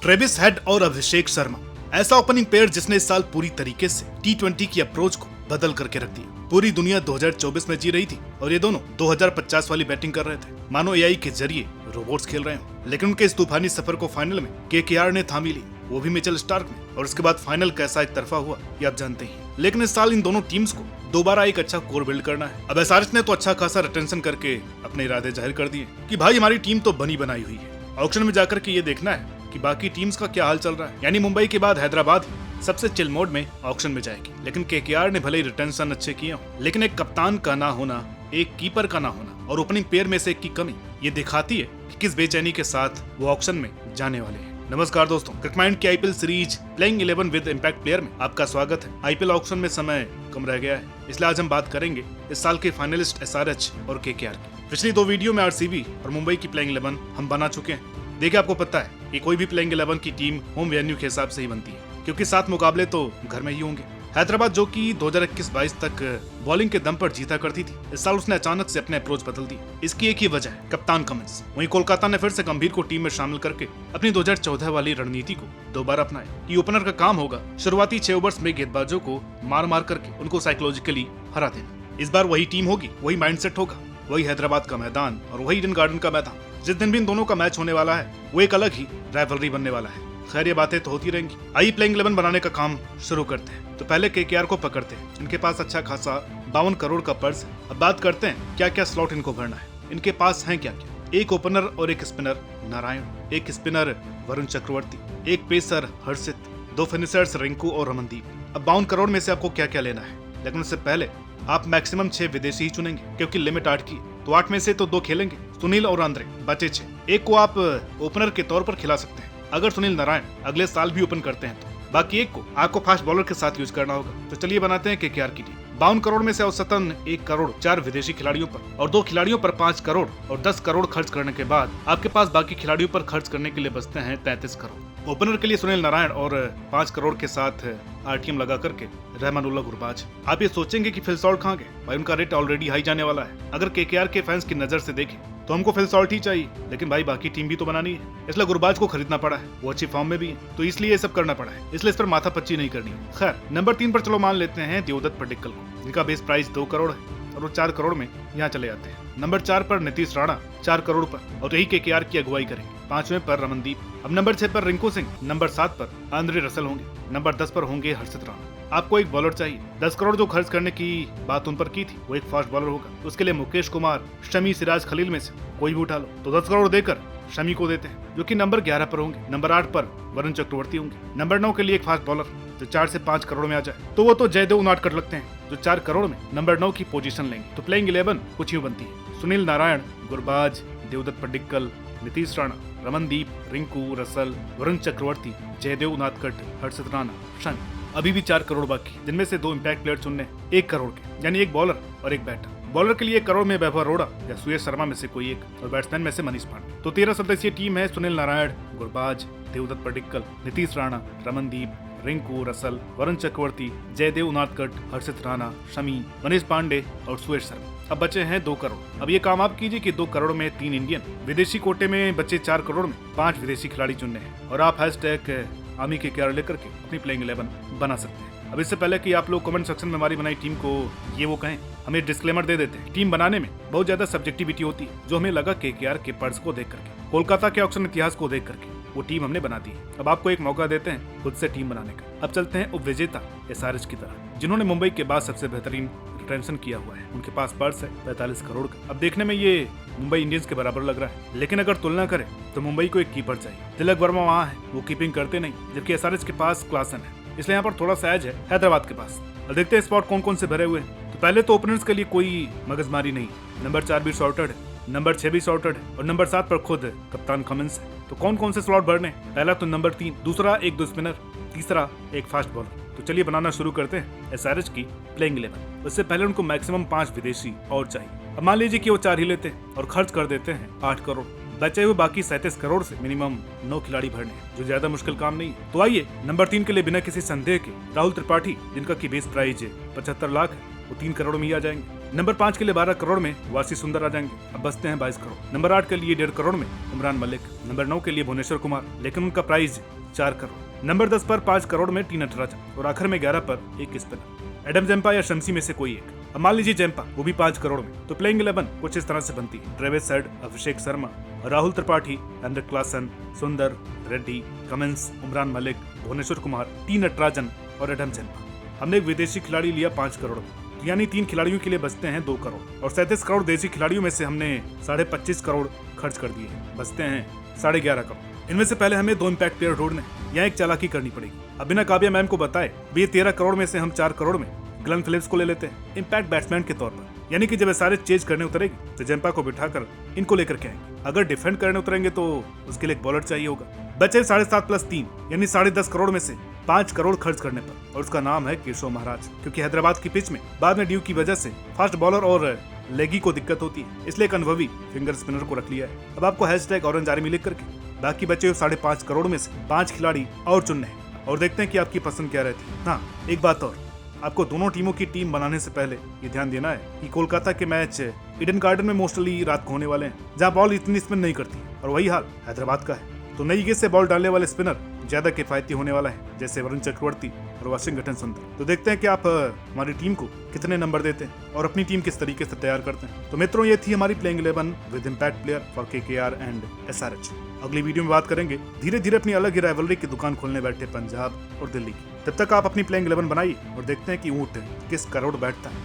Travis head और अभिषेक शर्मा, ऐसा opening pair जिसने इस साल पूरी तरीके से टी20 की अप्रोच को बदल करके रख दिया। पूरी दुनिया 2024 में जी रही थी और ये दोनों 2050 वाली बैटिंग कर रहे थे, मानो एआई के जरिए रोबोट्स खेल रहे हो। लेकिन उनके इस तूफानी सफर को फाइनल में केकेआर ने थामी ली, वो भी मिचेल स्टार्क ने। और उसके बाद फाइनल कैसा एक तरफा हुआ ये आप जानते ही। लेकिन इस साल इन दोनों टीम्स को दोबारा एक अच्छा कोर बिल्ड करना है। अब एसआरएच ने तो अच्छा खासा रिटेंशन करके अपने इरादे जाहिर कर दिए कि भाई हमारी टीम तो बनी बनाई हुई है, ऑक्शन में जाकर के ये देखना है कि बाकी टीम्स का क्या हाल चल रहा है। यानी मुंबई के बाद हैदराबाद सबसे चिल मोड में ऑक्शन में जाएगी। लेकिन केकेआर ने भले ही रिटेंशन अच्छे किए हो, लेकिन एक कप्तान का ना होना, एक कीपर का ना होना और ओपनिंग पेयर में से एक की कमी ये दिखाती है कि किस बेचैनी के साथ वो ऑक्शन में जाने वाले हैं। नमस्कार दोस्तों, क्रिकमाइंड की IPL series playing 11 with impact player में आपका स्वागत है। आईपीएल ऑक्शन में समय कम रह गया है, इसलिए आज हम बात करेंगे इस साल के फाइनलिस्ट एसआरएच और केकेआर की। पिछली दो वीडियो में आरसीबी और मुंबई की प्लेइंग 11 हम बना चुके हैं। देखिए, आपको पता है कि कोई भी प्लेइंग 11 की टीम होम वेन्यू के हिसाब से ही बनती है, क्योंकि 7 मुकाबले तो घर में ही होंगे। हैदराबाद जो कि 2021-22 तक बॉलिंग के दम पर जीता करती थी, इस साल उसने अचानक से अपने अप्रोच बदल दी। इसकी एक ही वजह है, कप्तान कमिंस। वहीं कोलकाता ने फिर से गंभीर को टीम में शामिल करके अपनी 2014 वाली रणनीति को दोबारा अपनाया कि ओपनर का काम होगा शुरुआती 6 ओवर्स में गेंदबाजों को मार मार करके उनको साइकोलॉजिकली हरा देना। इस बार वही टीम होगी, वही माइंडसेट होगा, वही हैदराबाद का मैदान और वही ईडन गार्डन का मैदान। जिस दिन भी इन दोनों का मैच होने वाला है वो एक अलग ही राइवलरी बनने वाला है। खैर, ये बातें तो होती रहेंगी। आइए प्लेइंग 11 बनाने का काम शुरू करते हैं। तो पहले केकेआर को पकड़ते हैं। इनके पास अच्छा खासा 52 करोड़ का पर्स है। अब बात करते हैं क्या क्या स्लॉट इनको भरना है। इनके पास हैं क्या क्या। एक ओपनर और एक स्पिनर नारायण, एक स्पिनर वरुण चक्रवर्ती, एक पेसर हर्षित, 2 फिनिशर्स रिंकू और रमनदीप। अब 52 करोड़ में से आपको क्या क्या लेना है, लेकिन उससे पहले आप मैक्सिमम 6 विदेशी ही चुनेंगे, क्योंकि लिमिट 8 की। तो 8 में से तो 2 खेलेंगे, सुनील और आंद्रे, बचे 6। एक को आप ओपनर के तौर पर खिला सकते हैं अगर सुनील नारायण अगले साल भी ओपन करते हैं तो। बाकी एक को आपको फास्ट बॉलर के साथ यूज करना होगा। तो चलिए बनाते हैं केकेआर की टीम। 52 करोड़ में से औसतन 1 करोड़ 4 विदेशी खिलाड़ियों पर और 2 खिलाड़ियों पर 5 करोड़ और 10 करोड़ खर्च करने के बाद आपके पास बाकी खिलाड़ियों पर खर्च करने के लिए बचते हैं 33 करोड़। ओपनर के लिए सुनील नारायण और 5 करोड़ के साथ आरटीएम लगा करके रहमानुल्लाह गुरबाज। आप ये सोचेंगे कि फिल सॉल्ट कहाँ गए, भाई उनका रेट ऑलरेडी हाई जाने वाला है। अगर केकेआर के फैंस की नजर से देखें तो हमको फिल सॉल्ट ही चाहिए, लेकिन भाई बाकी टीम भी तो बनानी है, इसलिए गुरबाज को खरीदना पड़ा है। वो अच्छी फॉर्म में भी है, तो इसलिए ये सब करना पड़ा है, इसलिए इस पर माथा पच्ची नहीं करनी है। खैर, नंबर 3 पर चलो मान लेते हैं देवदत्त पडिक्कल को, जिनका बेस प्राइस 2 करोड़ है और वो 4 करोड़ में यहाँ चले जाते हैं। नंबर 4 पर नीतीश राणा 4 करोड़ पर, और यही केकेआर की अगुवाई करेंगे। 5वें पर रमनदीप। अब नंबर 6 पर रिंकू सिंह, नंबर 7 पर आंद्रे रसल होंगे, नंबर 10 पर होंगे हर्षित राणा। आपको एक बॉलर चाहिए। 10 करोड़ जो खर्च करने की बात उन पर की थी वो एक फास्ट बॉलर होगा। उसके लिए मुकेश कुमार, शमी, सिराज खलील में से कोई भी उठा लो। तो 10 करोड़ देकर शमी को देते हैं, जो कि नंबर 11 पर होंगे। नंबर 8 पर वरुण चक्रवर्ती होंगे। नंबर 9 के लिए एक फास्ट बॉलर जो 4 से 5 करोड़ में आ जाए, तो वो तो जयदेव उनादकट लगते हैं, जो 4 करोड़ में नंबर 9 की पोजीशन लेंगे। तो प्लेइंग 11 कुछ यूं बनती है: सुनील नारायण, गुरबाज, देवदत्त पडिक्कल, नीतीश राणा, रमनदीप, रिंकू, रसल, वरुण चक्रवर्ती, जयदेव उनादकट, हर्षित राणा, शमी। अभी भी 4 करोड़ बाकी, जिनमें से 2 इम्पैक्ट प्लेयर चुनने 1 करोड़ के, यानी एक बॉलर और एक बैटर। बॉलर के लिए 1 करोड़ में वैभव अरोड़ा या सुयश शर्मा में से कोई एक, और बैट्समैन में से मनीष पांडे। तो 13 सदस्यीय टीम है। सुनील नारायण, गुरबाज, देवदत्त पडिक्कल, नीतीश राणा, रमनदीप, रिंकू, रसल, वरुण चक्रवर्ती, जयदेव उनादकट, हर्षित राणा, शमी, मनीष पांडे और सुयश शर्मा। अब बचे हैं 2 करोड़। अब ये काम आप कीजिए कि 2 करोड़ में 3 इंडियन, विदेशी कोटे में बचे 4 करोड़ में 5 विदेशी खिलाड़ी चुनने हैं, और आप हैशटैग आमी केकेआर लेकर के अपनी प्लेइंग 11 बना सकते हैं। अब इससे पहले कि आप लोग कमेंट सेक्शन में हमारी बनाई टीम को ये वो कहें, हमें डिस्क्लेमर दे देते हैं। टीम बनाने में बहुत ज्यादा सब्जेक्टिविटी होती है, जो हमें लगा केकेआर के पर्स को देख करके, कोलकाता के ऑक्शन इतिहास को देख करके वो टीम हमने बना दी है। अब आपको एक मौका देते हैं खुद से टीम बनाने का। अब चलते हैं उपविजेता एसआरएच की तरफ, जिन्होंने मुंबई के बाद सबसे बेहतरीन रिटेंशन किया हुआ है। उनके पास पर्स है 45 करोड़ का। अब देखने में ये मुंबई इंडियंस के बराबर लग रहा है, लेकिन अगर तुलना करें तो मुंबई को एक कीपर चाहिए। तिलक वर्मा वहाँ है, वो कीपिंग करते नहीं, जबकि एसआरएच के पास क्लासन है, इसलिए यहाँ पर थोड़ा सा एज है हैदराबाद के पास। और देखते हैं स्पॉट कौन कौन से भरे हुए हैं। तो पहले तो ओपनर्स के लिए कोई मगजमारी नहीं। नंबर 4 भी सॉर्टेड है, नंबर 6 भी सॉर्टेड है, और नंबर 7 पर खुद कप्तान कमिंस है। तो कौन कौन से स्लॉट भरने? पहला तो नंबर 3, दूसरा 1-2 स्पिनर, तीसरा एक फास्ट बॉलर। तो चलिए बनाना शुरू करते हैं एसआरएच की प्लेइंग 11। उससे पहले उनको मैक्सिमम 5 विदेशी और चाहिए। अब मान लीजिए कि वो 4 ही लेते हैं और खर्च कर देते हैं 8 करोड़। बचे हुए बाकी 37 करोड़ से मिनिमम 9 खिलाड़ी भरने, जो ज्यादा मुश्किल काम नहीं है। तो आइए नंबर 3 के लिए बिना किसी संदेह के राहुल त्रिपाठी, जिनका की बेस प्राइस 75 लाख है, वो 3 करोड़ में ही आ जाएंगे। नंबर 5 के लिए 12 करोड़ में वासी सुंदर आ जाएंगे। अब बचते हैं 22 करोड़। नंबर 8 के लिए 1.5 करोड़ में उमरान मलिक। नंबर 9 के लिए भुवनेश्वर कुमार, लेकिन उनका प्राइस 4 करोड़। नंबर 10 पर 5 करोड़ में टी नटराजन और आखिर में 11 पर एक स्पिनर, एडम जेम्पा या शमसी में से कोई एक। अब मान लीजिए जेम्पा, वो भी 5 करोड़ में, तो प्लेइंग 11 कुछ इस तरह से बनती है। Travis head, Abhishek Sharma, Rahul Tripathi, Anrich Klaasen, सुंदर, रेड्डी, कमिंस, उमरान मलिक, भुवनेश्वर कुमार, टी नटराजन और एडम जेम्पा। हमने एक विदेशी खिलाड़ी लिया 5 करोड़ में, यानी 3 खिलाड़ियों के लिए बचते हैं 2 करोड़ और 37 करोड़ देसी खिलाड़ियों में से हमने 25.5 करोड़ खर्च कर दिए, बचते हैं 11.5 करोड़। इनमें से पहले हमें 2 इम्पैक्ट प्लेयर ढूंढने, यहाँ एक चालाकी करनी पड़ेगी। अब बिना काव्या मैम को बताए भी ये 13 करोड़ में से हम 4 करोड़ में ग्लेन फिलिप्स को ले लेते हैं इम्पैक्ट बैट्समैन के तौर पर, यानी कि जब ये सारे चेज करने उतरेगी तो जेम्पा को बिठाकर इनको लेकर के आएंगे। अगर डिफेंड करने उतरेंगे तो उसके लिए एक बॉलर चाहिए होगा। बचे 7.5 + 3 यानी 10.5 करोड़ में से 5 करोड़ खर्च करने पर, और उसका नाम है केशव महाराज, क्योंकि हैदराबाद की पिच में बाद में ड्यू की वजह से फास्ट बॉलर और लेगी को दिक्कत होती है, इसलिए एक अनुभवी फिंगर स्पिनर को रख लिया है। अब आपको #ऑरेंज आर्मी लिख करके बाकी बचे 5.5 करोड़ में से 5 खिलाड़ी और चुनने हैं और देखते हैं कि आपकी पसंद क्या रहती है। हाँ, एक बात और, आपको दोनों टीमों की टीम बनाने से पहले ये ध्यान देना है कि कोलकाता के मैच ईडन गार्डन में मोस्टली रात को होने वाले हैं, जहाँ बॉल इतनी स्पिन नहीं करती, और वही हाल हैदराबाद का है। तो नई गेंद से बॉल डालने वाले स्पिनर ज्यादा किफायती होने वाला है, जैसे वरुण चक्रवर्ती और वाशिंगटन सुंदर। तो देखते हैं कि आप हमारी टीम को कितने नंबर देते हैं और अपनी टीम किस तरीके से तैयार करते हैं। तो मित्रों, ये थी हमारी playing 11 with impact player for KKR and SRH। अगली वीडियो में बात करेंगे धीरे धीरे अपनी अलग ही राइवलरी की दुकान खोलने बैठे पंजाब और दिल्ली की। तब तक आप अपनी प्लेइंग 11 बनाइए और देखते हैं कि ऊंट किस करोड़ बैठता है।